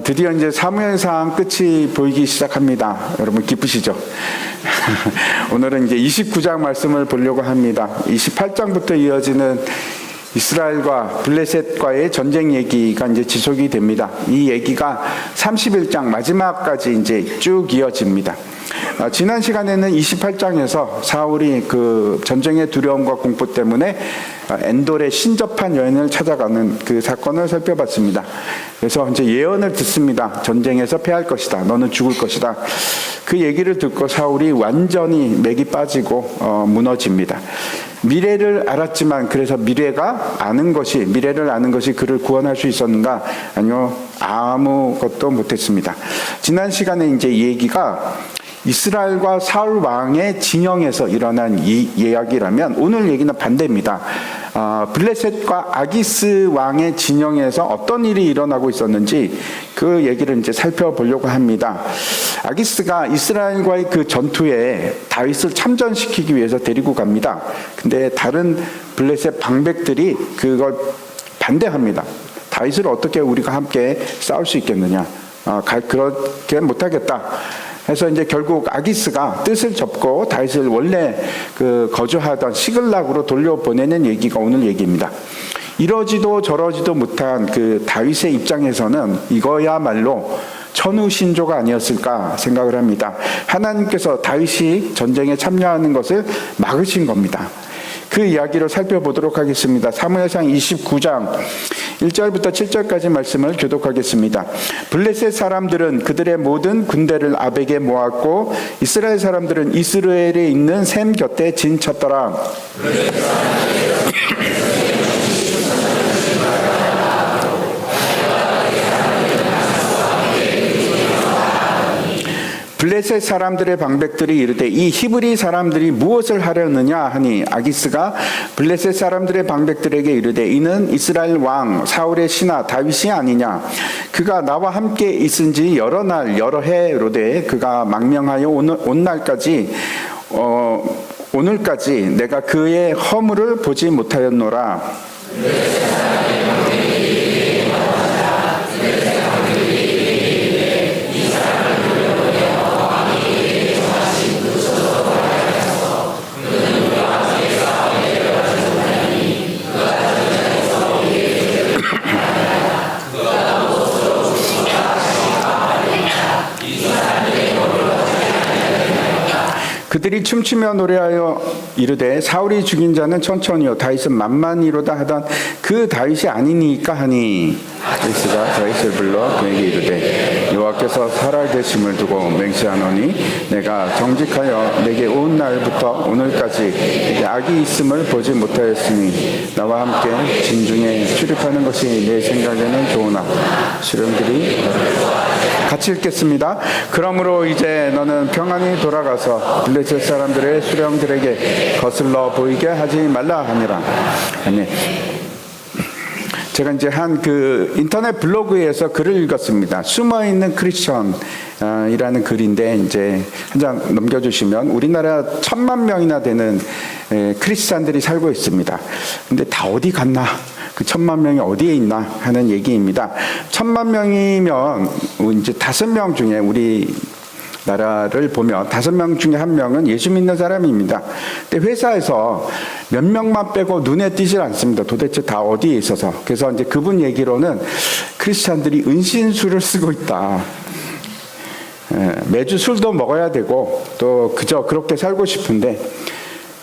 드디어 이제 사무엘상 끝이 보이기 시작합니다. 여러분 기쁘시죠? 오늘은 이제 29장 말씀을 보려고 합니다. 28장부터 이어지는 이스라엘과 블레셋과의 전쟁 얘기가 이제 지속이 됩니다. 이 얘기가 31장 마지막까지 이제 쭉 이어집니다. 지난 시간에는 28장에서 사울이 그 전쟁의 두려움과 공포 때문에 엔돌의 신접한 여인을 찾아가는 그 사건을 살펴봤습니다. 그래서 이제 예언을 듣습니다. 전쟁에서 패할 것이다. 너는 죽을 것이다. 그 얘기를 듣고 사울이 완전히 맥이 빠지고 무너집니다. 미래를 알았지만 그래서 미래를 아는 것이 그를 구원할 수 있었는가? 아니요, 아무것도 못했습니다. 지난 시간에 이제 이 얘기가 이스라엘과 사울 왕의 진영에서 일어난 이 이야기라면 오늘 얘기는 반대입니다. 블레셋과 아기스 왕의 진영에서 어떤 일이 일어나고 있었는지 그 얘기를 이제 살펴보려고 합니다. 아기스가 이스라엘과의 그 전투에 다윗을 참전시키기 위해서 데리고 갑니다. 근데 다른 블레셋 방백들이 그걸 반대합니다. 다윗을 어떻게 우리가 함께 싸울 수 있겠느냐? 그렇게 못하겠다. 그래서 이제 결국 아기스가 뜻을 접고 다윗을 원래 그 거주하던 시글락으로 돌려보내는 얘기가 오늘 얘기입니다. 이러지도 저러지도 못한 그 다윗의 입장에서는 이거야말로 천우신조가 아니었을까 생각을 합니다. 하나님께서 다윗이 전쟁에 참여하는 것을 막으신 겁니다. 그 이야기를 살펴보도록 하겠습니다. 사무엘상 29장 1절부터 7절까지 말씀을 교독하겠습니다. 블레셋 사람들은 그들의 모든 군대를 아벡에 모았고 이스라엘 사람들은 이스라엘에 있는 셈 곁에 진쳤더라. 블레셋 사람들의 방백들이 이르되 이 히브리 사람들이 무엇을 하려느냐 하니 아기스가 블레셋 사람들의 방백들에게 이르되 이는 이스라엘 왕 사울의 신하 다윗이 아니냐. 그가 나와 함께 있은 지 여러 날 여러 해로되 그가 망명하여 오늘까지 내가 그의 허물을 보지 못하였노라. 그들이 춤추며 노래하여 이르되 사울이 죽인 자는 천천히요 다윗은 만만히로다 하던 그 다윗이 아니니까 하니 아기스가 다윗을 불러 그에게 이르되 여호와께서 살아계심을 두고 맹세하노니 내가 정직하여 내게 온 날부터 오늘까지 내게 악이 있음을 보지 못하였으니 나와 함께 진중에 출입하는 것이 내 생각에는 좋으나 수령들이 같이 읽겠습니다. 그러므로 이제 너는 평안히 돌아가서 블레셋 사람들의 수령들에게 거슬러 보이게 하지 말라 하니라. 아멘. 제가 이제 한 그 인터넷 블로그에서 글을 읽었습니다. 숨어있는 크리스천이라는 글인데 이제 한 장 넘겨주시면 우리나라 1000만 명이나 되는 크리스찬들이 살고 있습니다. 근데 다 어디 갔나? 그 1000만 명이 어디에 있나 하는 얘기입니다. 1000만 명이면 이제 5명 중에 우리 나라를 보면 5명 중에 1명은 예수 믿는 사람입니다. 근데 회사에서 몇 명만 빼고 눈에 띄질 않습니다. 도대체 다 어디에 있어서. 그래서 이제 그분 얘기로는 크리스찬들이 은신술을 쓰고 있다. 매주 술도 먹어야 되고 또 그저 그렇게 살고 싶은데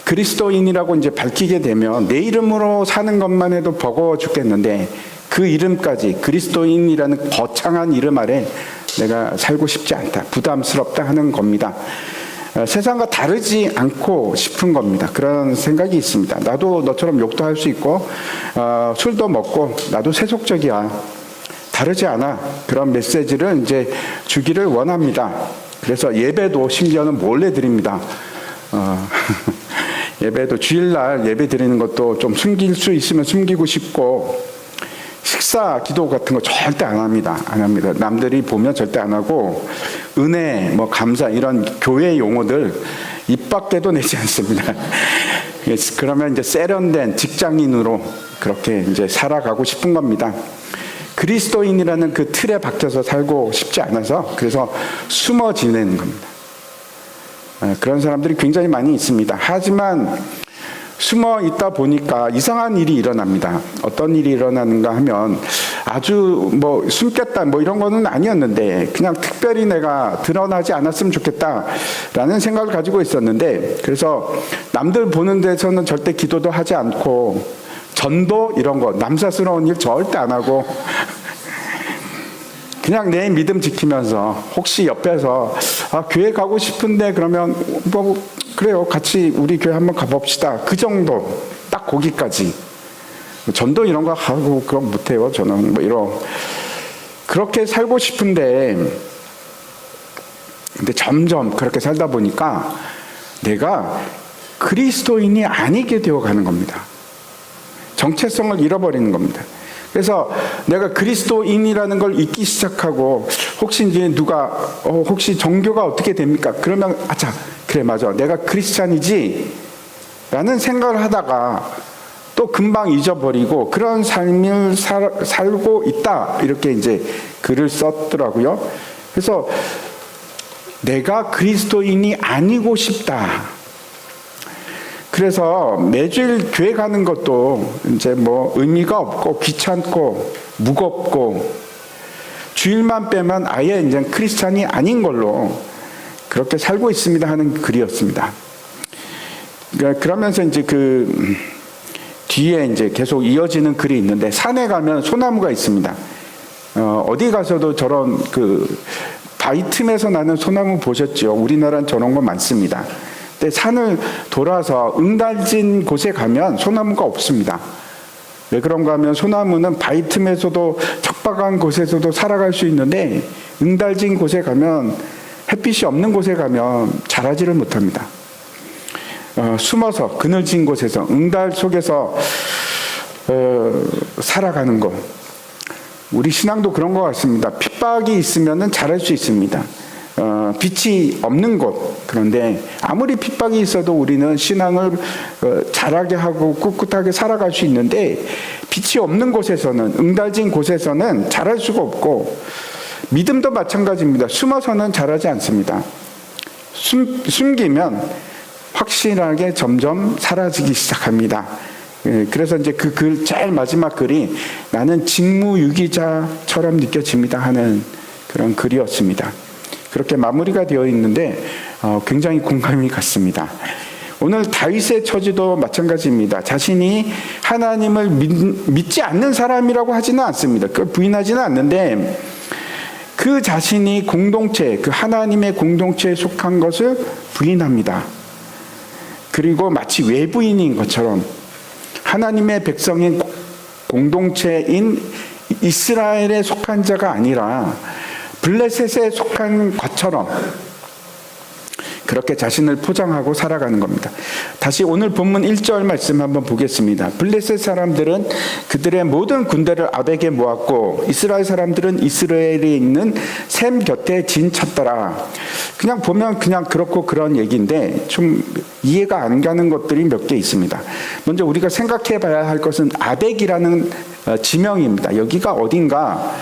그리스도인이라고 이제 밝히게 되면 내 이름으로 사는 것만 해도 버거워 죽겠는데 그 이름까지 그리스도인이라는 거창한 이름 아래 내가 살고 싶지 않다. 부담스럽다 하는 겁니다. 세상과 다르지 않고 싶은 겁니다. 그런 생각이 있습니다. 나도 너처럼 욕도 할 수 있고 술도 먹고 나도 세속적이야. 다르지 않아. 그런 메시지를 이제 주기를 원합니다. 그래서 예배도 심지어는 몰래 드립니다. 예배도 주일날 예배 드리는 것도 좀 숨길 수 있으면 숨기고 싶고 식사 기도 같은 거 절대 안 합니다. 남들이 보면 절대 안 하고 은혜, 감사 이런 교회 용어들 입 밖에도 내지 않습니다. 그러면 이제 세련된 직장인으로 그렇게 이제 살아가고 싶은 겁니다. 그리스도인이라는 그 틀에 박혀서 살고 싶지 않아서 그래서 숨어 지내는 겁니다. 그런 사람들이 굉장히 많이 있습니다. 하지만 숨어 있다 보니까 이상한 일이 일어납니다. 어떤 일이 일어나는가 하면 아주 뭐 숨겠다 뭐 이런 거는 아니었는데 그냥 특별히 내가 드러나지 않았으면 좋겠다라는 생각을 가지고 있었는데, 그래서 남들 보는 데서는 절대 기도도 하지 않고 전도 이런 거 남사스러운 일 절대 안 하고 그냥 내 믿음 지키면서 혹시 옆에서 교회 가고 싶은데 그러면 뭐 그래요, 같이 우리 교회 한번 가봅시다, 그 정도, 딱 거기까지. 전도 이런 거 하고 그럼 못해요 저는. 뭐 이런 그렇게 살고 싶은데, 근데 점점 그렇게 살다 보니까 내가 그리스도인이 아니게 되어가는 겁니다. 정체성을 잃어버리는 겁니다. 그래서 내가 그리스도인이라는 걸 잊기 시작하고, 혹시 이제 누가 혹시 종교가 어떻게 됩니까? 그러면 아차, 그래 맞아, 내가 크리스찬이지 라는 생각을 하다가 또 금방 잊어버리고 그런 삶을 살고 있다, 이렇게 이제 글을 썼더라고요. 그래서 내가 그리스도인이 아니고 싶다. 그래서 매주일 교회 가는 것도 이제 뭐 의미가 없고 귀찮고 무겁고 주일만 빼면 아예 이제 크리스찬이 아닌 걸로 그렇게 살고 있습니다 하는 글이었습니다. 그러면서 이제 그 뒤에 이제 계속 이어지는 글이 있는데, 산에 가면 소나무가 있습니다. 어디 가서도 저런 그 바위 틈에서 나는 소나무 보셨죠? 우리나라는 저런 거 많습니다. 근데 산을 돌아서 응달진 곳에 가면 소나무가 없습니다. 왜 그런가 하면 소나무는 바위 틈에서도 척박한 곳에서도 살아갈 수 있는데 응달진 곳에 가면, 햇빛이 없는 곳에 가면 자라지를 못합니다. 숨어서 그늘진 곳에서 응달 속에서 살아가는 것. 우리 신앙도 그런 것 같습니다. 핍박이 있으면 자랄 수 있습니다. 빛이 없는 곳. 그런데 아무리 핍박이 있어도 우리는 신앙을 자라게 하고 꿋꿋하게 살아갈 수 있는데, 빛이 없는 곳에서는, 응달진 곳에서는 자랄 수가 없고, 믿음도 마찬가지입니다. 숨어서는 자라지 않습니다. 숨기면 확실하게 점점 사라지기 시작합니다. 그래서 이제 그 글 제일 마지막 글이 나는 직무유기자처럼 느껴집니다 하는 그런 글이었습니다. 그렇게 마무리가 되어 있는데 굉장히 공감이 갔습니다. 오늘 다윗의 처지도 마찬가지입니다. 자신이 하나님을 믿지 않는 사람이라고 하지는 않습니다. 그걸 부인하지는 않는데, 그 자신이 공동체, 그 하나님의 공동체에 속한 것을 부인합니다. 그리고 마치 외부인인 것처럼 하나님의 백성인 공동체인 이스라엘에 속한 자가 아니라 블레셋에 속한 것처럼 그렇게 자신을 포장하고 살아가는 겁니다. 다시 오늘 본문 1절 말씀 한번 보겠습니다. 블레셋 사람들은 그들의 모든 군대를 아벡에 모았고 이스라엘 사람들은 이스라엘에 있는 셈 곁에 진쳤더라. 그냥 보면 그냥 그렇고 그런 얘기인데 좀 이해가 안 가는 것들이 몇 개 있습니다. 먼저 우리가 생각해 봐야 할 것은 아벡이라는 지명입니다. 여기가 어딘가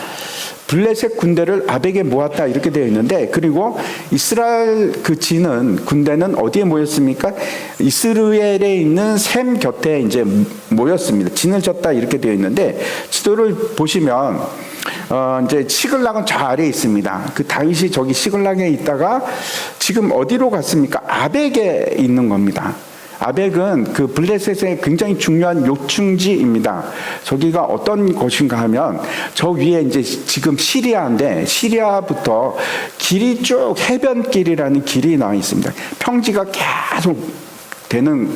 블레셋 군대를 아벡에 모았다 이렇게 되어 있는데, 그리고 이스라엘 그 진은 군대는 어디에 모였습니까? 이스라엘에 있는 셈 곁에 이제 모였습니다. 진을 쳤다 이렇게 되어 있는데, 지도를 보시면 이제 시글락은 저 아래에 있습니다. 그 다윗이 저기 시글락에 있다가 지금 어디로 갔습니까? 아벡에 있는 겁니다. 아벡은 그 블레셋의 굉장히 중요한 요충지입니다. 저기가 어떤 곳인가 하면 저 위에 이제 지금 시리아인데, 시리아부터 길이 쭉 해변길이라는 길이 나와 있습니다. 평지가 계속 되는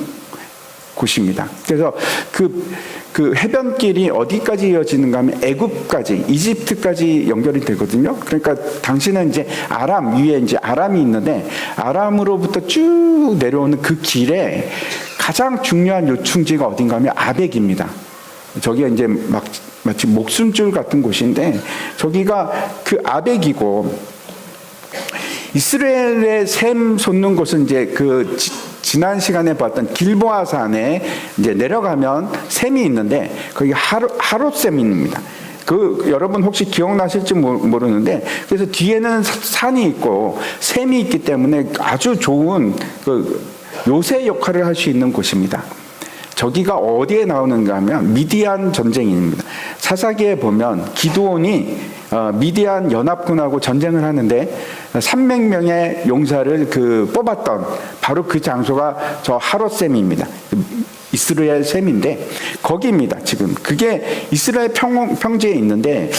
곳입니다. 그래서 그 해변길이 어디까지 이어지는가 하면 애굽까지, 이집트까지 연결이 되거든요. 그러니까 당시는 이제 아람 위에 이제 아람이 있는데, 아람으로부터 쭉 내려오는 그 길에 가장 중요한 요충지가 어딘가 하면 아벡입니다. 저기가 이제 마치 목숨줄 같은 곳인데, 저기가 그 아벡이고, 이스라엘의 셈 솟는 곳은 이제 지난 시간에 봤던 길보아산에 이제 내려가면 샘이 있는데 거기 하롯샘입니다. 여러분 혹시 기억나실지 모르는데, 그래서 뒤에는 산이 있고 샘이 있기 때문에 아주 좋은 요새 역할을 할 수 있는 곳입니다. 저기가 어디에 나오는가 하면 미디안 전쟁입니다. 사사기에 보면 기드온이 미디안 연합군하고 전쟁을 하는데 300명의 용사를 뽑았던 바로 그 장소가 저 하롯샘입니다. 이스라엘 샘인데 거기입니다. 지금 그게 이스라엘 평지에 있는데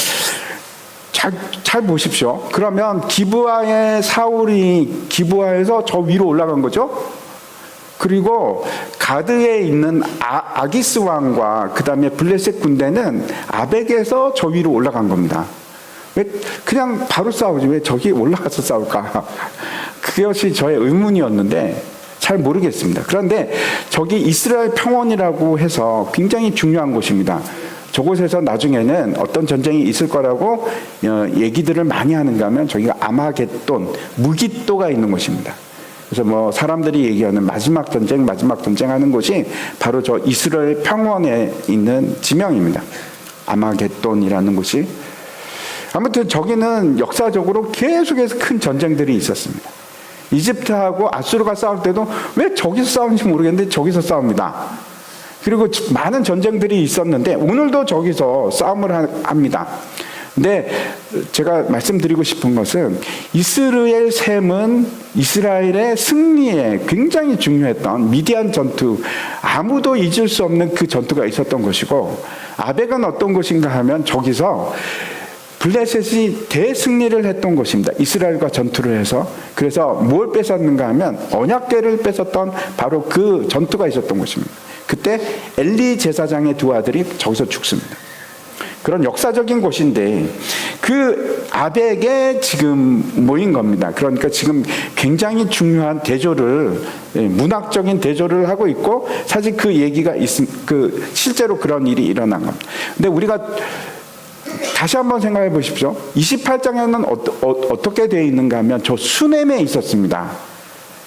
잘 보십시오. 그러면 기브아의 사울이 기브아에서 저 위로 올라간 거죠. 그리고 가드에 있는 아기스 왕과 그 다음에 블레셋 군대는 아벡에서 저 위로 올라간 겁니다. 왜 그냥 바로 싸우지 왜 저기 올라가서 싸울까? 그것이 저의 의문이었는데 잘 모르겠습니다. 그런데 저기 이스라엘 평원이라고 해서 굉장히 중요한 곳입니다. 저곳에서 나중에는 어떤 전쟁이 있을 거라고 얘기들을 많이 하는가 하면 저기가 아마겟돈, 무깃도가 있는 곳입니다. 그래서 사람들이 얘기하는 마지막 전쟁 하는 곳이 바로 저 이스라엘 평원에 있는 지명입니다. 아마겟돈이라는 곳이. 아무튼 저기는 역사적으로 계속해서 큰 전쟁들이 있었습니다. 이집트하고 아수르가 싸울 때도 왜 저기서 싸우는지 모르겠는데 저기서 싸웁니다. 그리고 많은 전쟁들이 있었는데 오늘도 저기서 싸움을 합니다. 근데 제가 말씀드리고 싶은 것은 이스라엘 셈은 이스라엘의 승리에 굉장히 중요했던 미디안 전투, 아무도 잊을 수 없는 그 전투가 있었던 것이고, 아벡은 어떤 곳인가 하면 저기서 블레셋이 대승리를 했던 곳입니다. 이스라엘과 전투를 해서. 그래서 뭘 뺏었는가 하면 언약궤를 뺏었던 바로 그 전투가 있었던 곳입니다. 그때 엘리 제사장의 두 아들이 저기서 죽습니다. 그런 역사적인 곳인데 그 아벡에 지금 모인 겁니다. 그러니까 지금 굉장히 중요한 대조를, 문학적인 대조를 하고 있고, 사실 그 얘기가 실제로 그런 일이 일어난 겁니다. 근데 우리가 다시 한번 생각해 보십시오. 28장에는 어떻게 되어 있는가 하면 저 수넴에 있었습니다.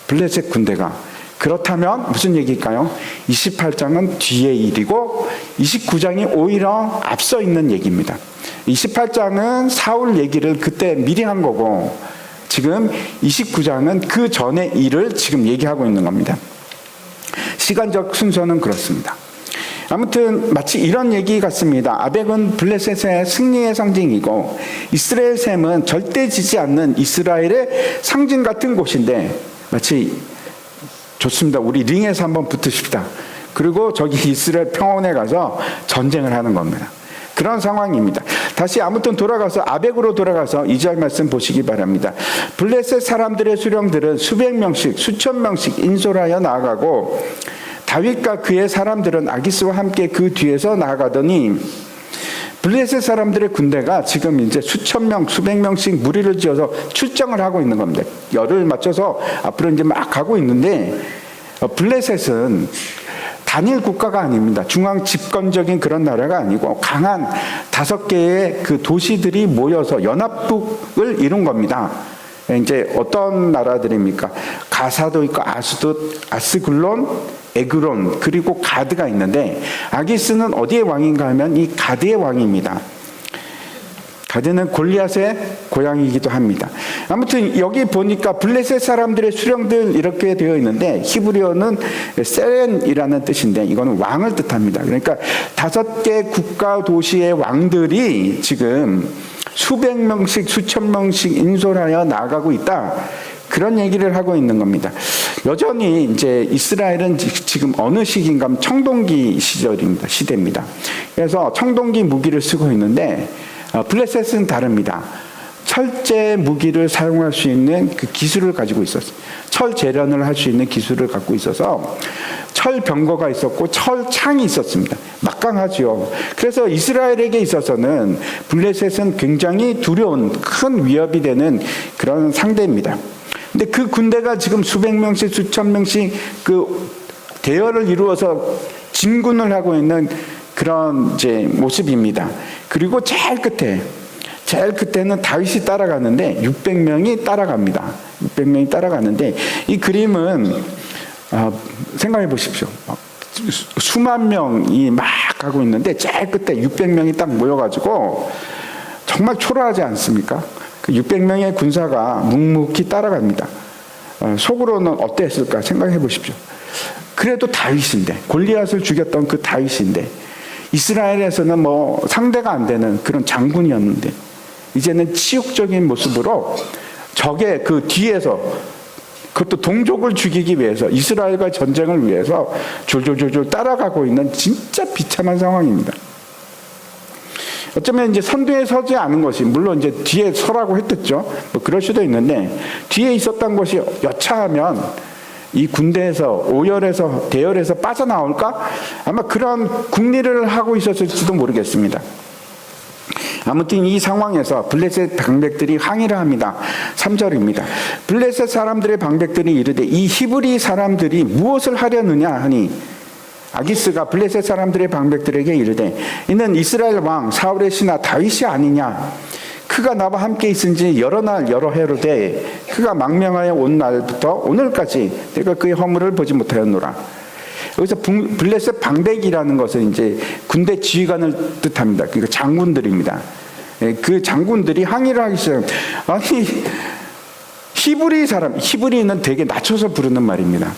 블레셋 군대가. 그렇다면 무슨 얘기일까요? 28장은 뒤의 일이고 29장이 오히려 앞서 있는 얘기입니다. 28장은 사울 얘기를 그때 미리 한 거고, 지금 29장은 그 전의 일을 지금 얘기하고 있는 겁니다. 시간적 순서는 그렇습니다. 아무튼 마치 이런 얘기 같습니다. 아벡은 블레셋의 승리의 상징이고 이스라엘 셈은 절대 지지 않는 이스라엘의 상징 같은 곳인데, 마치 좋습니다. 우리 링에서 한번 붙으십시다. 그리고 저기 이스라엘 평원에 가서 전쟁을 하는 겁니다. 그런 상황입니다. 다시 아무튼 돌아가서 아벡으로 돌아가서 2절 말씀 보시기 바랍니다. 블레셋 사람들의 수령들은 수백 명씩 수천 명씩 인솔하여 나아가고 다윗과 그의 사람들은 아기스와 함께 그 뒤에서 나아가더니, 블레셋 사람들의 군대가 지금 이제 수천 명, 수백 명씩 무리를 지어서 출정을 하고 있는 겁니다. 열을 맞춰서 앞으로 이제 막 가고 있는데, 블레셋은 단일 국가가 아닙니다. 중앙 집권적인 그런 나라가 아니고 강한 5개의 그 도시들이 모여서 연합국을 이룬 겁니다. 이제 어떤 나라들입니까? 가사도 있고 아스글론, 에그론, 그리고 가드가 있는데, 아기스는 어디의 왕인가 하면 이 가드의 왕입니다. 가드는 골리앗의 고향이기도 합니다. 아무튼 여기 보니까 블레셋 사람들의 수령들 이렇게 되어 있는데, 히브리어는 세렌이라는 뜻인데 이거는 왕을 뜻합니다. 그러니까 5개 국가 도시의 왕들이 지금 수백 명씩 수천 명씩 인솔하여 나아가고 있다, 그런 얘기를 하고 있는 겁니다. 여전히 이제 이스라엘은 지금 어느 시기인가 하면 청동기 시대입니다. 그래서 청동기 무기를 쓰고 있는데, 블레셋은 다릅니다. 철제 무기를 사용할 수 있는 그 기술을 가지고 있었어요. 철 재련을 할 수 있는 기술을 갖고 있어서 철 병거가 있었고 철 창이 있었습니다. 막강하죠. 그래서 이스라엘에게 있어서는 블레셋은 굉장히 두려운 큰 위협이 되는 그런 상대입니다. 근데 그 군대가 지금 수백 명씩 수천 명씩 그 대열을 이루어서 진군을 하고 있는 그런 이제 모습입니다. 그리고 제일 끝에는 다윗이 따라가는데 600명이 따라갑니다. 600명이 따라가는데, 이 그림은 생각해 보십시오. 수만 명이 막 가고 있는데 제일 끝에 600명이 딱 모여가지고 정말 초라하지 않습니까? 그 600명의 군사가 묵묵히 따라갑니다. 속으로는 어땠을까 생각해 보십시오. 그래도 다윗인데, 골리앗을 죽였던 그 다윗인데, 이스라엘에서는 뭐 상대가 안 되는 그런 장군이었는데, 이제는 치욕적인 모습으로 적의 그 뒤에서, 그것도 동족을 죽이기 위해서, 이스라엘과 전쟁을 위해서 졸졸졸졸 따라가고 있는 진짜 비참한 상황입니다. 어쩌면 이제 선두에 서지 않은 것이, 물론 이제 뒤에 서라고 했겠죠. 뭐 그럴 수도 있는데, 뒤에 있었던 것이 여차하면 이 군대에서, 오열에서, 대열에서 빠져나올까? 아마 그런 궁리를 하고 있었을지도 모르겠습니다. 아무튼 이 상황에서 블레셋 방백들이 항의를 합니다. 3절입니다. 블레셋 사람들의 방백들이 이르되 이 히브리 사람들이 무엇을 하려느냐 하니, 아기스가 블레셋 사람들의 방백들에게 이르되 이는 이스라엘 왕 사울의 신하 다윗이 아니냐. 그가 나와 함께 있은 지 여러 날 여러 해로되 그가 망명하여 온 날부터 오늘까지 내가 그의 허물을 보지 못하였노라. 여기서 블레셋 방백이라는 것은 이제 군대 지휘관을 뜻합니다. 그러니까 장군들입니다. 그 장군들이 항의를 하기 시작합니다. 아니, 히브리 사람, 히브리는 되게 낮춰서 부르는 말입니다.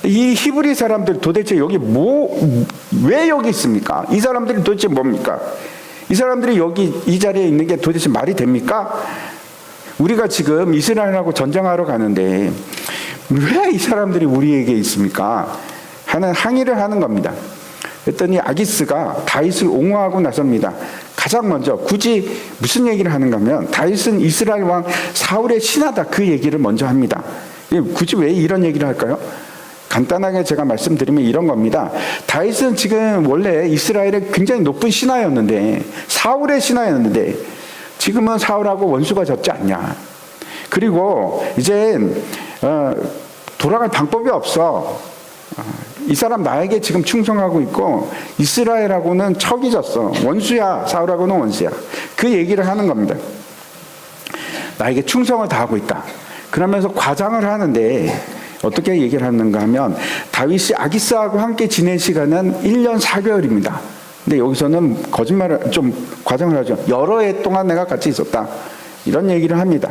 이 히브리 사람들 도대체 여기 왜 여기 있습니까? 이 사람들이 도대체 뭡니까? 이 사람들이 여기 이 자리에 있는 게 도대체 말이 됩니까? 우리가 지금 이스라엘하고 전쟁하러 가는데 왜 이 사람들이 우리에게 있습니까? 하는 항의를 하는 겁니다. 그랬더니 아기스가 다윗을 옹호하고 나섭니다. 가장 먼저 굳이 무슨 얘기를 하는가 하면 다윗은 이스라엘 왕 사울의 신하다, 그 얘기를 먼저 합니다. 굳이 왜 이런 얘기를 할까요? 간단하게 제가 말씀드리면 이런 겁니다. 다윗은 지금 원래 이스라엘의 굉장히 높은 신하였는데, 사울의 신하였는데 지금은 사울하고 원수가 졌지 않냐. 그리고 이제 돌아갈 방법이 없어. 이 사람 나에게 지금 충성하고 있고 이스라엘하고는 척이 졌어. 원수야. 사울하고는 원수야. 그 얘기를 하는 겁니다. 나에게 충성을 다하고 있다. 그러면서 과장을 하는데 어떻게 얘기를 하는가 하면 다윗이 아기스하고 함께 지낸 시간은 1년 4개월입니다. 근데 여기서는 거짓말을 좀 과장을 하죠. 여러 해 동안 내가 같이 있었다. 이런 얘기를 합니다.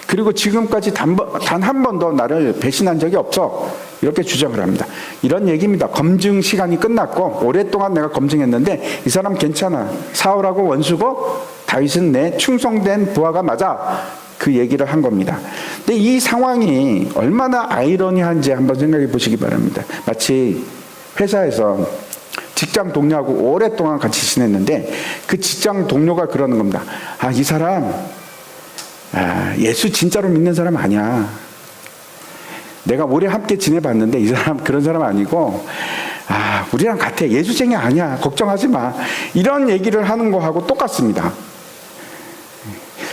그리고 지금까지 단 한 번도 나를 배신한 적이 없어. 이렇게 주장을 합니다. 이런 얘기입니다. 검증 시간이 끝났고 오랫동안 내가 검증했는데 이 사람 괜찮아. 사울하고 원수고 다윗은 내 충성된 부하가 맞아. 그 얘기를 한 겁니다. 근데 이 상황이 얼마나 아이러니한지 한번 생각해 보시기 바랍니다. 마치 회사에서 직장 동료하고 오랫동안 같이 지냈는데 그 직장 동료가 그러는 겁니다. 아, 이 사람 예수 진짜로 믿는 사람 아니야. 내가 오래 함께 지내봤는데 이 사람 그런 사람 아니고 우리랑 같아. 예수쟁이 아니야. 걱정하지 마. 이런 얘기를 하는 거하고 똑같습니다.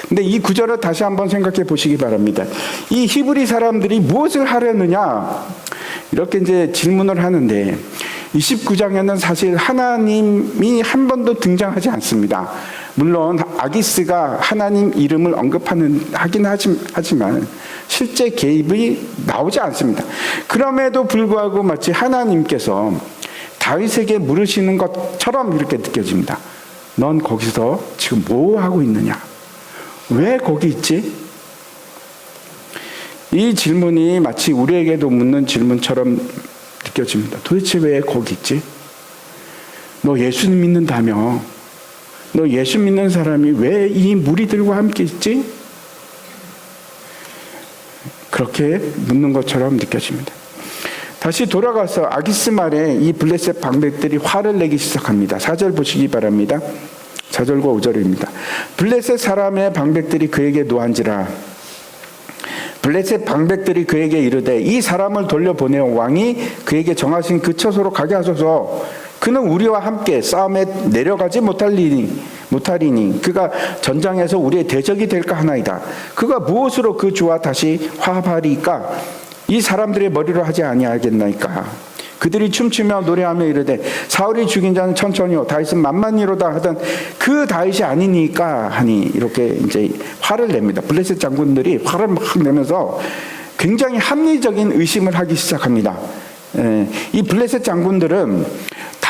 근데 이 구절을 다시 한번 생각해 보시기 바랍니다. 이 히브리 사람들이 무엇을 하려느냐? 이렇게 이제 질문을 하는데 29장에는 사실 하나님이 한 번도 등장하지 않습니다. 물론 아기스가 하나님 이름을 하긴 하지만 실제 개입이 나오지 않습니다. 그럼에도 불구하고 마치 하나님께서 다윗에게 물으시는 것처럼 이렇게 느껴집니다. 넌 거기서 지금 뭐 하고 있느냐? 왜 거기 있지? 이 질문이 마치 우리에게도 묻는 질문처럼 느껴집니다. 도대체 왜 거기 있지? 너 예수님 믿는다며? 너 예수 믿는 사람이 왜 이 무리들과 함께 있지? 그렇게 묻는 것처럼 느껴집니다. 다시 돌아가서 아기스 말에 이 블레셋 방백들이 화를 내기 시작합니다. 4절 보시기 바랍니다. 4절과 5절입니다. 블레셋 사람의 방백들이 그에게 노한지라. 블레셋 방백들이 그에게 이르되 이 사람을 돌려보내어 왕이 그에게 정하신 그 처소로 가게 하소서. 그는 우리와 함께 싸움에 내려가지 못하리니 그가 전장에서 우리의 대적이 될까 하나이다. 그가 무엇으로 그 주와 다시 화합하리까? 이 사람들의 머리로 하지 아니하겠나이까? 그들이 춤추며 노래하며 이르되 사울이 죽인 자는 천천히요 다윗은 만만히로다 하던 그 다윗이 아니니까 하니 이렇게 이제 화를 냅니다. 블레셋 장군들이 화를 막 내면서 굉장히 합리적인 의심을 하기 시작합니다. 이 블레셋 장군들은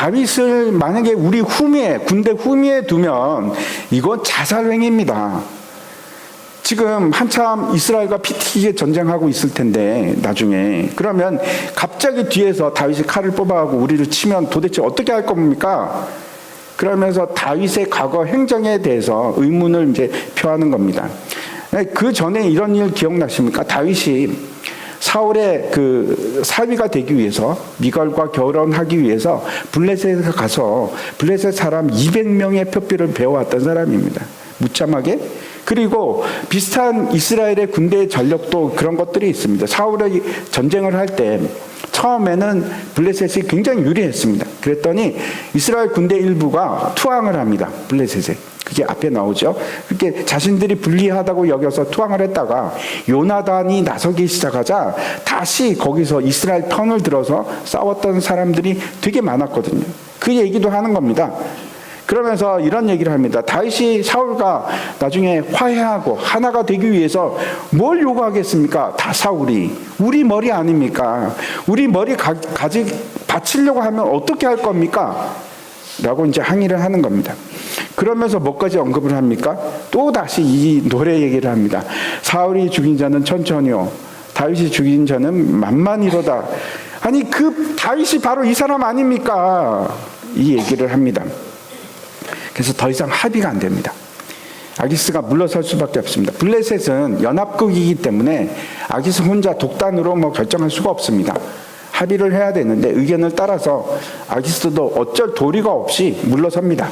다윗을 만약에 우리 후미에, 군대 후미에 두면 이건 자살행위입니다. 지금 한참 이스라엘과 피 튀기게 전쟁하고 있을 텐데 나중에 그러면 갑자기 뒤에서 다윗이 칼을 뽑아가고 우리를 치면 도대체 어떻게 할 겁니까? 그러면서 다윗의 과거 행정에 대해서 의문을 이제 표하는 겁니다. 그 전에 이런 일 기억나십니까? 다윗이 사울의 그 사위가 되기 위해서 미갈과 결혼하기 위해서 블레셋에 가서 블레셋 사람 200명의 표피를 배워왔던 사람입니다. 무참하게. 그리고 비슷한 이스라엘의 군대의 전력도 그런 것들이 있습니다. 사울의 전쟁을 할 때 처음에는 블레셋이 굉장히 유리했습니다. 그랬더니 이스라엘 군대 일부가 투항을 합니다. 블레셋에. 그게 앞에 나오죠. 그렇게 자신들이 불리하다고 여겨서 투항을 했다가 요나단이 나서기 시작하자 다시 거기서 이스라엘 편을 들어서 싸웠던 사람들이 되게 많았거든요. 그 얘기도 하는 겁니다. 그러면서 이런 얘기를 합니다. 다윗이 사울과 나중에 화해하고 하나가 되기 위해서 뭘 요구하겠습니까? 다 사울이. 우리 머리 아닙니까? 우리 머리 바치려고 하면 어떻게 할 겁니까? 라고 이제 항의를 하는 겁니다. 그러면서 뭐까지 언급을 합니까? 또 다시 이 노래 얘기를 합니다. 사울이 죽인 자는 천천히요, 다윗이 죽인 자는 만만히로다. 아니 그 다윗이 바로 이 사람 아닙니까? 이 얘기를 합니다. 그래서 더 이상 합의가 안 됩니다. 아기스가 물러설 수밖에 없습니다. 블레셋은 연합국이기 때문에 아기스 혼자 독단으로 결정할 수가 없습니다. 합의를 해야 되는데 의견을 따라서 아기스도 어쩔 도리가 없이 물러섭니다.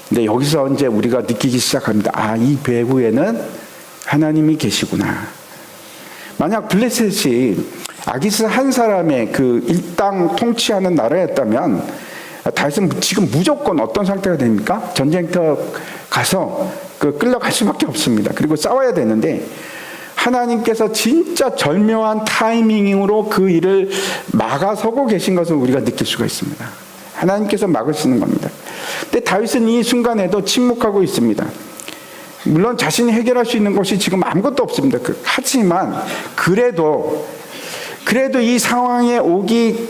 근데 여기서 이제 우리가 느끼기 시작합니다. 아, 이 배후에는 하나님이 계시구나. 만약 블레셋이 아기스 한 사람의 그 일당 통치하는 나라였다면 다윗은 지금 무조건 어떤 상태가 됩니까? 전쟁터 가서 끌려갈 수밖에 없습니다. 그리고 싸워야 되는데 하나님께서 진짜 절묘한 타이밍으로 그 일을 막아서고 계신 것을 우리가 느낄 수가 있습니다. 하나님께서 막으시는 겁니다. 근데 다윗은 이 순간에도 침묵하고 있습니다. 물론 자신이 해결할 수 있는 것이 지금 아무것도 없습니다. 하지만 그래도 이 상황에 오기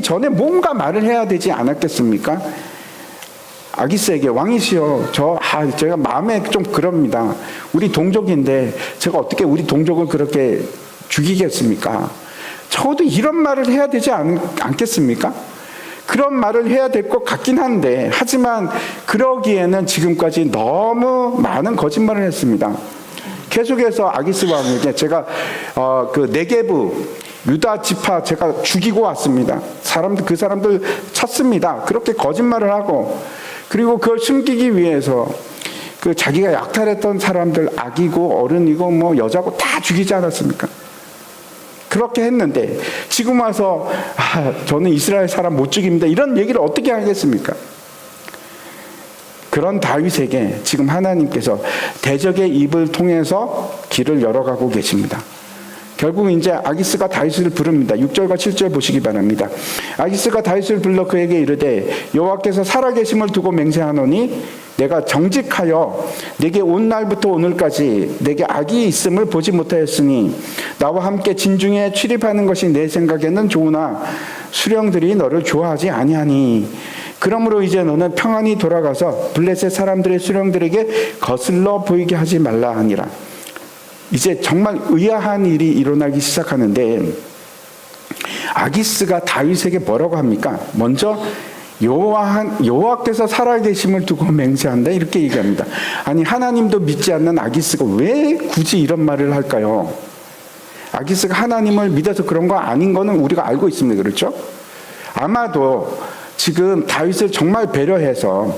전에 뭔가 말을 해야 되지 않았겠습니까? 아기스에게 왕이시여, 제가 마음에 좀 그럽니다. 우리 동족인데 제가 어떻게 우리 동족을 그렇게 죽이겠습니까? 적어도 이런 말을 해야 되지 않겠습니까? 그런 말을 해야 될 것 같긴 한데, 하지만 그러기에는 지금까지 너무 많은 거짓말을 했습니다. 계속해서 아기스 왕에게 제가 그 네게브 유다 지파 제가 죽이고 왔습니다. 그 사람들 쳤습니다. 그렇게 거짓말을 하고, 그리고 그걸 숨기기 위해서 그 자기가 약탈했던 사람들 아기고 어른이고 여자고 다 죽이지 않았습니까? 그렇게 했는데 지금 와서 저는 이스라엘 사람 못 죽입니다, 이런 얘기를 어떻게 하겠습니까? 그런 다윗에게 지금 하나님께서 대적의 입을 통해서 길을 열어가고 계십니다. 결국 이제 아기스가 다윗을 부릅니다. 6절과 7절 보시기 바랍니다. 아기스가 다윗을 불러 그에게 이르되 여호와께서 살아계심을 두고 맹세하노니 내가 정직하여 내게 온 날부터 오늘까지 내게 악이 있음을 보지 못하였으니 나와 함께 진중에 출입하는 것이 내 생각에는 좋으나 수령들이 너를 좋아하지 아니하니 그러므로 이제 너는 평안히 돌아가서 블레셋 사람들의 수령들에게 거슬러 보이게 하지 말라 하니라. 이제 정말 의아한 일이 일어나기 시작하는데 아기스가 다윗에게 뭐라고 합니까? 먼저 여호와께서 살아계심을 두고 맹세한다, 이렇게 얘기합니다. 아니, 하나님도 믿지 않는 아기스가 왜 굳이 이런 말을 할까요? 아기스가 하나님을 믿어서 그런 거 아닌 거는 우리가 알고 있습니다. 그렇죠? 아마도 지금 다윗을 정말 배려해서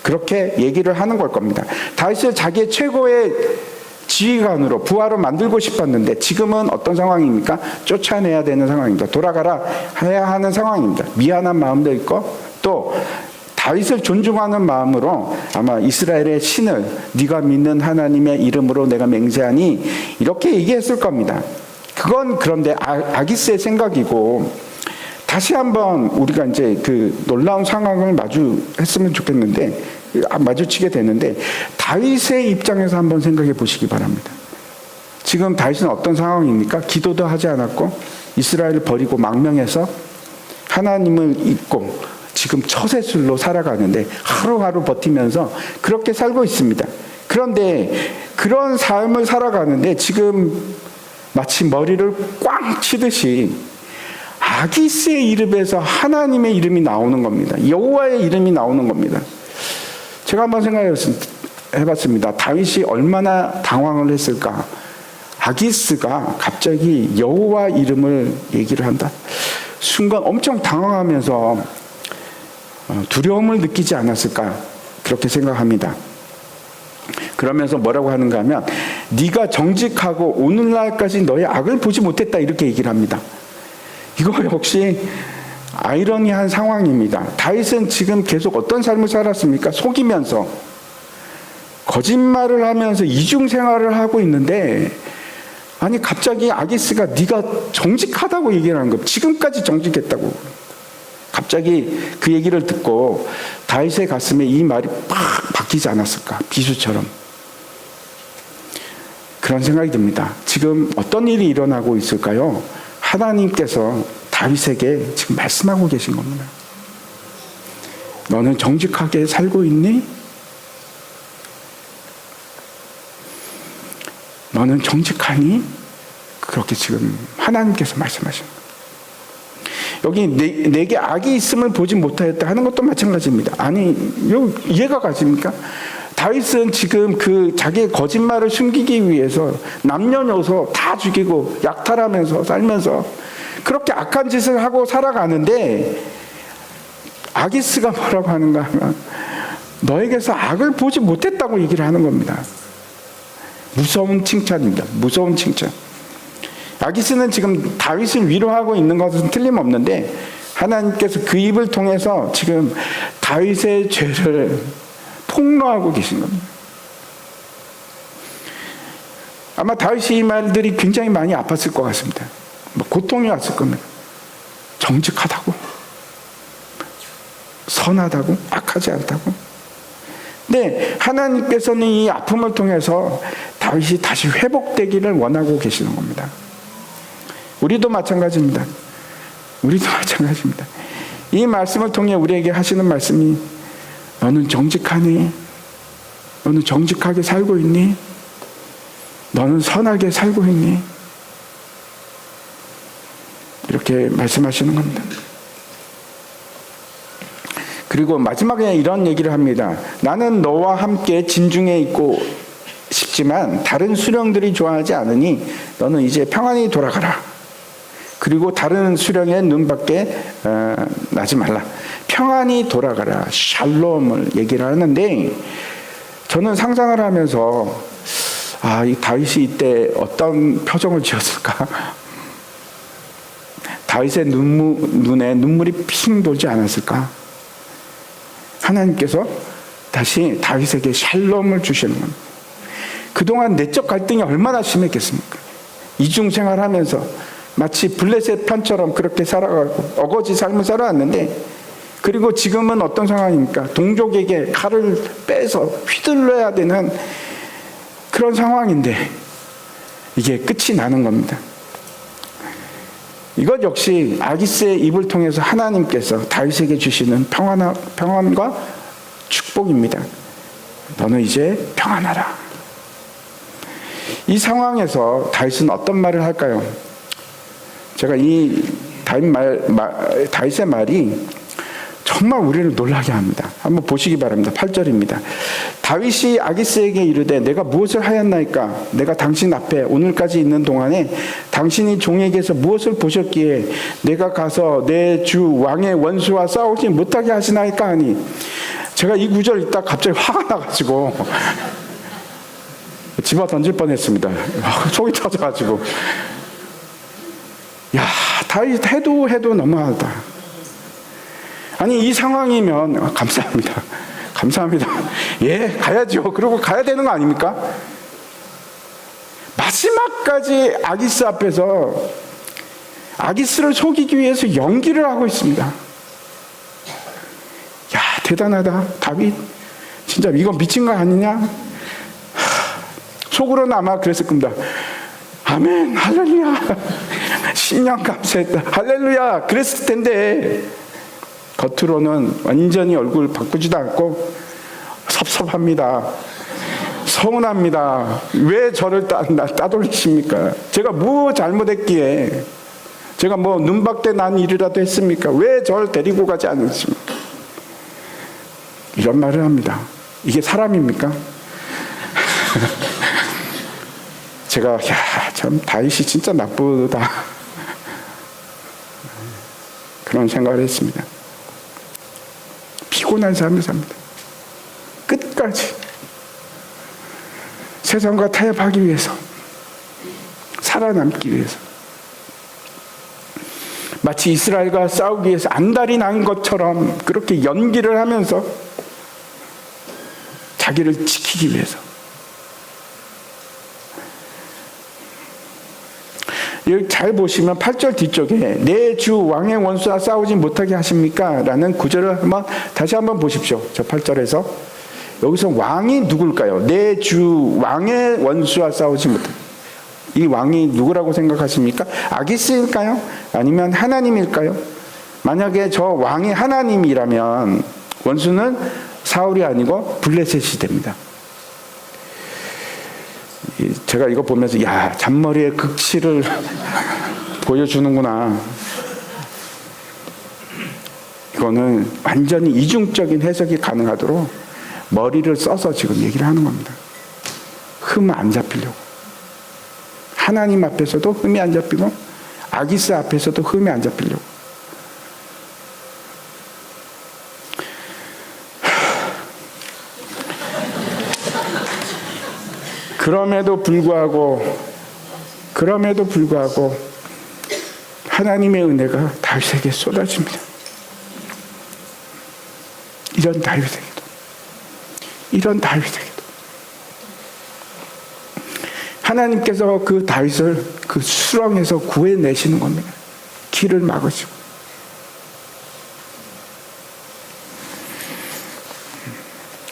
그렇게 얘기를 하는 걸 겁니다. 다윗을 자기의 최고의 지휘관으로 부하로 만들고 싶었는데 지금은 어떤 상황입니까? 쫓아내야 되는 상황입니다. 돌아가라 해야 하는 상황입니다. 미안한 마음도 있고 또 다윗을 존중하는 마음으로 아마 이스라엘의 신을 네가 믿는 하나님의 이름으로 내가 맹세하니 이렇게 얘기했을 겁니다. 그건 그런데 아기스의 생각이고, 다시 한번 우리가 이제 그 놀라운 상황을 마주했으면 좋겠는데, 마주치게 되는데, 다윗의 입장에서 한번 생각해 보시기 바랍니다. 지금 다윗은 어떤 상황입니까? 기도도 하지 않았고 이스라엘을 버리고 망명해서 하나님을 잊고 지금 처세술로 살아가는데 하루하루 버티면서 그렇게 살고 있습니다. 그런데 그런 삶을 살아가는데 지금 마치 머리를 꽝 치듯이 아기스의 이름에서 하나님의 이름이 나오는 겁니다. 여호와의 이름이 나오는 겁니다. 제가 한번 생각해봤습니다. 다윗이 얼마나 당황을 했을까. 아기스가 갑자기 여호와 이름을 얘기를 한다. 순간 엄청 당황하면서 두려움을 느끼지 않았을까 그렇게 생각합니다. 그러면서 뭐라고 하는가 하면 네가 정직하고 오늘날까지 너의 악을 보지 못했다 이렇게 얘기를 합니다. 이거 역시 아이러니한 상황입니다. 다윗은 지금 계속 어떤 삶을 살았습니까? 속이면서 거짓말을 하면서 이중생활을 하고 있는데 아니 갑자기 아기스가 네가 정직하다고 얘기를 하는 거예요. 지금까지 정직했다고. 갑자기 그 얘기를 듣고 다윗의 가슴에 이 말이 팍 박히지 않았을까? 비수처럼. 그런 생각이 듭니다. 지금 어떤 일이 일어나고 있을까요? 하나님께서 다윗에게 지금 말씀하고 계신 겁니다. 너는 정직하게 살고 있니? 너는 정직하니? 그렇게 지금 하나님께서 말씀하신 거예요. 여기 내게 악이 있음을 보지 못하였다 하는 것도 마찬가지입니다. 아니, 이해가 가십니까? 다윗은 지금 그 자기의 거짓말을 숨기기 위해서 남녀노소 다 죽이고 약탈하면서 살면서 그렇게 악한 짓을 하고 살아가는데 아기스가 뭐라고 하는가 하면 너에게서 악을 보지 못했다고 얘기를 하는 겁니다. 무서운 칭찬입니다. 무서운 칭찬. 아기스는 지금 다윗을 위로하고 있는 것은 틀림없는데 하나님께서 그 입을 통해서 지금 다윗의 죄를 폭로하고 계신 겁니다. 아마 다윗이 이 말들이 굉장히 많이 아팠을 것 같습니다. 고통이 왔을 겁니다. 정직하다고, 선하다고, 악하지 않다고. 근데 하나님께서는 이 아픔을 통해서 다윗이 다시 회복되기를 원하고 계시는 겁니다. 우리도 마찬가지입니다. 우리도 마찬가지입니다. 이 말씀을 통해 우리에게 하시는 말씀이 너는 정직하니? 너는 정직하게 살고 있니? 너는 선하게 살고 있니? 이렇게 말씀하시는 겁니다. 그리고 마지막에 이런 얘기를 합니다. 나는 너와 함께 진중에 있고 싶지만 다른 수령들이 좋아하지 않으니 너는 이제 평안히 돌아가라. 그리고 다른 수령의 눈밖에 나지 말라. 평안히 돌아가라. 샬롬을 얘기를 하는데 저는 상상을 하면서 이 다윗이 이때 어떤 표정을 지었을까? 다윗의 눈에 눈물이 핑 돌지 않았을까? 하나님께서 다시 다윗에게 샬롬을 주시는 겁니다. 그동안 내적 갈등이 얼마나 심했겠습니까? 이중생활하면서 마치 블레셋 편처럼 그렇게 살아가고 어거지 삶을 살아왔는데 그리고 지금은 어떤 상황입니까? 동족에게 칼을 빼서 휘둘러야 되는 그런 상황인데 이게 끝이 나는 겁니다. 이것 역시 아기스의 입을 통해서 하나님께서 다윗에게 주시는 평안과 축복입니다. 너는 이제 평안하라. 이 상황에서 다윗은 어떤 말을 할까요? 제가 이 다윗의 말이 정말 우리를 놀라게 합니다. 한번 보시기 바랍니다. 8절입니다. 다윗이 아기스에게 이르되 내가 무엇을 하였나이까? 내가 당신 앞에 오늘까지 있는 동안에 당신이 종에게서 무엇을 보셨기에 내가 가서 내 주 왕의 원수와 싸우지 못하게 하시나이까 하니 제가 이 구절 읽다 갑자기 화가 나가지고 집어 던질 뻔했습니다. 속이 터져가지고 야 다윗 해도 너무하다. 아니 이 상황이면 감사합니다. 예, 가야죠. 그리고 가야 되는 거 아닙니까? 마지막까지 아기스 앞에서 아기스를 속이기 위해서 연기를 하고 있습니다. 야 대단하다 다윗. 진짜 이건 미친 거 아니냐? 속으로는 아마 그랬을 겁니다. 아멘 할렐루야. 신령 감사했다. 할렐루야. 그랬을 텐데 겉으로는 완전히 얼굴 바꾸지도 않고 섭섭합니다. 서운합니다. 왜 저를 따돌리십니까? 제가 뭐 잘못했기에, 제가 뭐 눈박대 난 일이라도 했습니까? 왜 저를 데리고 가지 않으십니까? 이런 말을 합니다. 이게 사람입니까? 제가 참 다윗이 진짜 나쁘다, 그런 생각을 했습니다. 피곤한 삶을 삽니다. 끝까지 세상과 타협하기 위해서, 살아남기 위해서, 마치 이스라엘과 싸우기 위해서 안달이 난 것처럼 그렇게 연기를 하면서 자기를 지키기 위해서. 여기 잘 보시면 8절 뒤쪽에 내 주 왕의 원수와 싸우지 못하게 하십니까? 라는 구절을 다시 한번 보십시오. 저 8절에서 여기서 왕이 누굴까요? 내 주 왕의 원수와 싸우지 못하게. 이 왕이 누구라고 생각하십니까? 아기스일까요? 아니면 하나님일까요? 만약에 저 왕이 하나님이라면 원수는 사울이 아니고 블레셋이 됩니다. 제가 이거 보면서 잔머리의 극치를 보여주는구나. 이거는 완전히 이중적인 해석이 가능하도록 머리를 써서 지금 얘기를 하는 겁니다. 흠 안 잡히려고. 하나님 앞에서도 흠이 안 잡히고 아기스 앞에서도 흠이 안 잡히려고. 그럼에도 불구하고 하나님의 은혜가 다윗에게 쏟아집니다. 이런 다윗에게도 하나님께서 그 다윗을 그 수렁에서 구해내시는 겁니다. 길을 막으시고.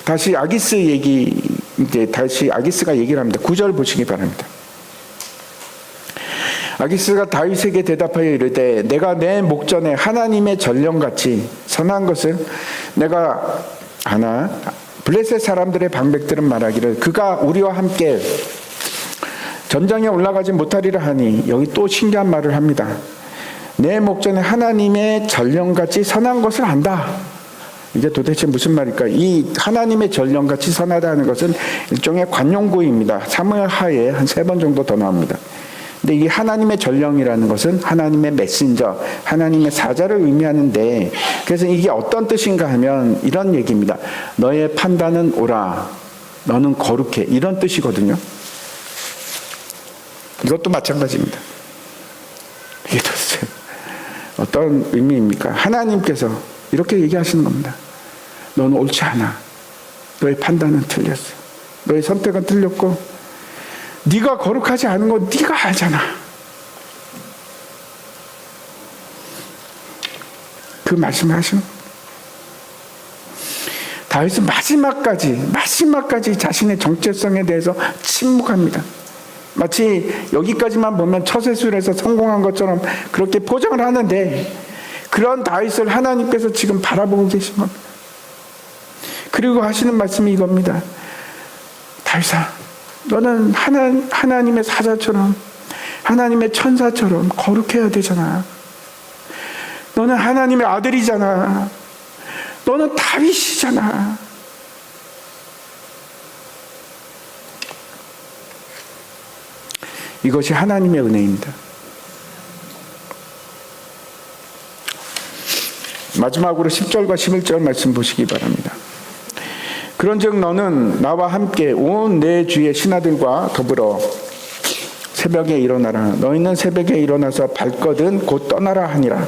다시 아기스 얘기, 다시 아기스가 얘기를 합니다. 9절 보시기 바랍니다. 아기스가 다윗에게 대답하여 이르되 내가 내 목전에 하나님의 전령같이 선한 것을 내가 아나 블레셋 사람들의 방백들은 말하기를 그가 우리와 함께 전장에 올라가지 못하리라 하니, 여기 또 신기한 말을 합니다. 내 목전에 하나님의 전령같이 선한 것을 안다. 이게 도대체 무슨 말일까? 이 하나님의 전령같이 선하다는 것은 일종의 관용구입니다. 사무엘 하에 한 3번 정도 더 나옵니다. 근데 이 하나님의 전령이라는 것은 하나님의 메신저, 하나님의 사자를 의미하는데, 그래서 이게 어떤 뜻인가 하면 이런 얘기입니다. 너의 판단은 옳아, 너는 거룩해, 이런 뜻이거든요. 이것도 마찬가지입니다. 이게 도대체 어떤 의미입니까? 하나님께서 이렇게 얘기하시는 겁니다. 너는 옳지 않아. 너의 판단은 틀렸어. 너의 선택은 틀렸고 네가 거룩하지 않은 거 네가 알잖아. 그 말씀을 하시는 겁니다. 다윗은 마지막까지 자신의 정체성에 대해서 침묵합니다. 마치 여기까지만 보면 처세술에서 성공한 것처럼 그렇게 포장을 하는데, 그런 다윗을 하나님께서 지금 바라보고 계신 겁니다. 그리고 하시는 말씀이 이겁니다. 다윗아, 너는 하나님의 사자처럼, 하나님의 천사처럼 거룩해야 되잖아. 너는 하나님의 아들이잖아. 너는 다윗이잖아. 이것이 하나님의 은혜입니다. 마지막으로 10절과 11절 말씀 보시기 바랍니다. 그런즉 너는 나와 함께 온 내 주의 신하들과 더불어 새벽에 일어나라. 너희는 새벽에 일어나서 발거든 곧 떠나라 하니라.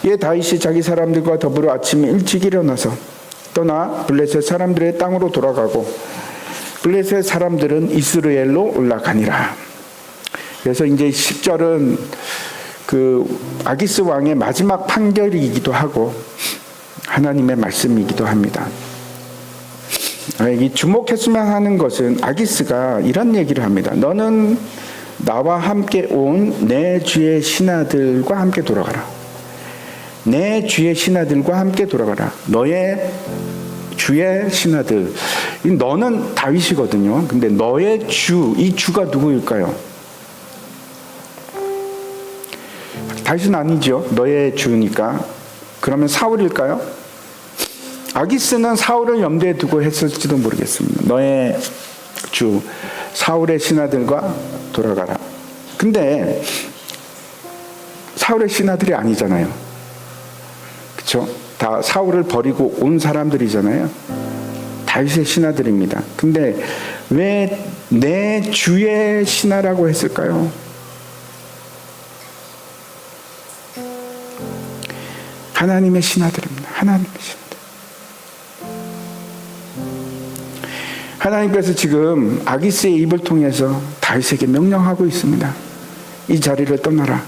이에 다윗이 자기 사람들과 더불어 아침에 일찍 일어나서 떠나 블레셋 사람들의 땅으로 돌아가고 블레셋 사람들은 이스라엘로 올라가니라. 그래서 이제 10절은 그 아기스 왕의 마지막 판결이기도 하고 하나님의 말씀이기도 합니다. 이 주목했으면 하는 것은 아기스가 이런 얘기를 합니다. 너는 나와 함께 온 내 주의 신하들과 함께 돌아가라. 내 주의 신하들과 함께 돌아가라. 너의 주의 신하들. 이 너는 다윗이거든요. 근데 너의 주, 이 주가 누구일까요? 다윗은 아니죠. 너의 주니까. 그러면 사울일까요? 아기스는 사울을 염두에 두고 했을지도 모르겠습니다. 너의 주, 사울의 신하들과 돌아가라. 근데 사울의 신하들이 아니잖아요. 그렇죠? 다 사울을 버리고 온 사람들이잖아요. 다윗의 신하들입니다. 근데 왜 내 주의 신하라고 했을까요? 하나님의 신하들입니다. 하나님의 신하들. 하나님께서 지금 아기스의 입을 통해서 다윗에게 명령하고 있습니다. 이 자리를 떠나라.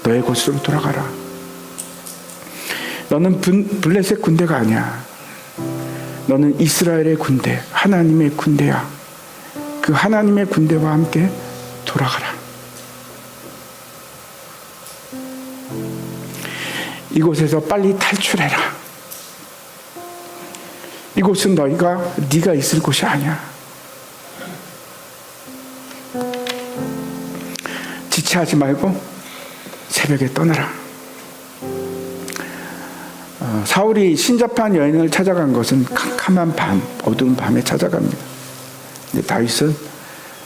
너의 곳으로 돌아가라. 너는 블레셋 군대가 아니야. 너는 이스라엘의 군대, 하나님의 군대야. 그 하나님의 군대와 함께 돌아가라. 이곳에서 빨리 탈출해라. 이곳은 네가 있을 곳이 아니야. 지체하지 말고 새벽에 떠나라. 사울이 신접한 여인을 찾아간 것은 캄캄한 밤, 어두운 밤에 찾아갑니다. 근데 다윗은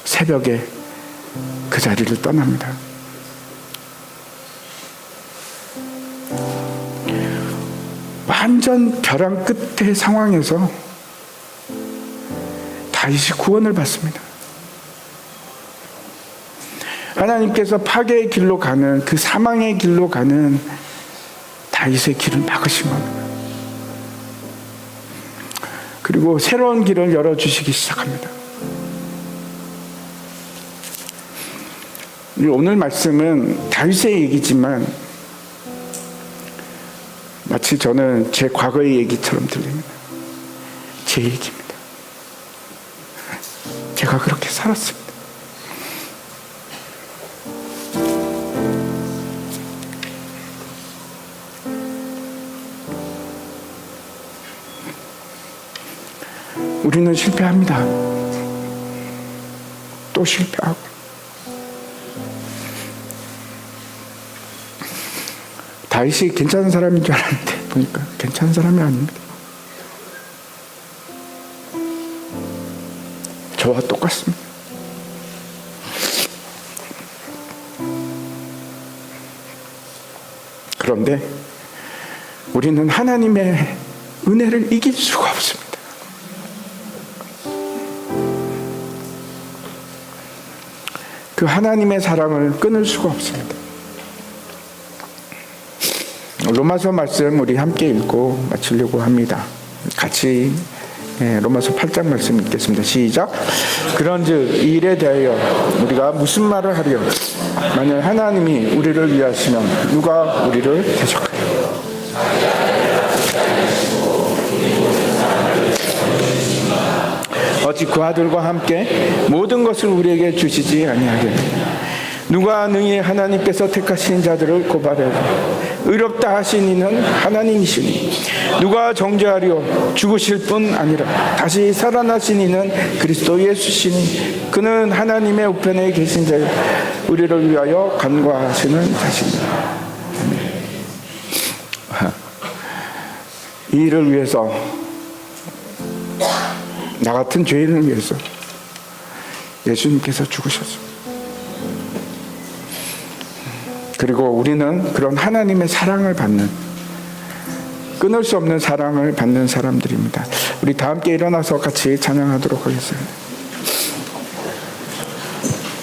새벽에 그 자리를 떠납니다. 완전 벼랑 끝의 상황에서 다윗이 구원을 받습니다. 하나님께서 파괴의 길로 가는, 그 사망의 길로 가는 다윗의 길을 막으신 겁니다. 그리고 새로운 길을 열어주시기 시작합니다. 오늘 말씀은 다윗의 얘기지만 마치 저는 제 과거의 얘기처럼 들립니다. 제 얘기입니다. 제가 그렇게 살았습니다. 우리는 실패합니다. 또 실패하고. 다윗이 괜찮은 사람인 줄 알았는데 보니까 괜찮은 사람이 아닙니다. 저와 똑같습니다. 그런데 우리는 하나님의 은혜를 이길 수가 없습니다. 그 하나님의 사랑을 끊을 수가 없습니다. 로마서 말씀 우리 함께 읽고 마치려고 합니다. 같이 로마서 8장 말씀 읽겠습니다. 시작. 그런즉 이 일에 대하여 우리가 무슨 말을 하리요? 만약 하나님이 우리를 위하시면 누가 우리를 대적하리요? 어찌 그 아들과 함께 모든 것을 우리에게 주시지 아니하겠느냐? 누가 능히 하나님께서 택하신 자들을 고발하리요? 의롭다 하신 이는 하나님이시니 누가 정죄하리요? 죽으실 뿐 아니라 다시 살아나신 이는 그리스도 예수시니 그는 하나님의 우편에 계신 자요 우리를 위하여 간구하시는 자십니다. 이 일을 위해서, 나 같은 죄인을 위해서 예수님께서 죽으셨습니다. 그리고 우리는 그런 하나님의 사랑을 받는, 끊을 수 없는 사랑을 받는 사람들입니다. 우리 다 함께 일어나서 같이 찬양하도록 하겠습니다.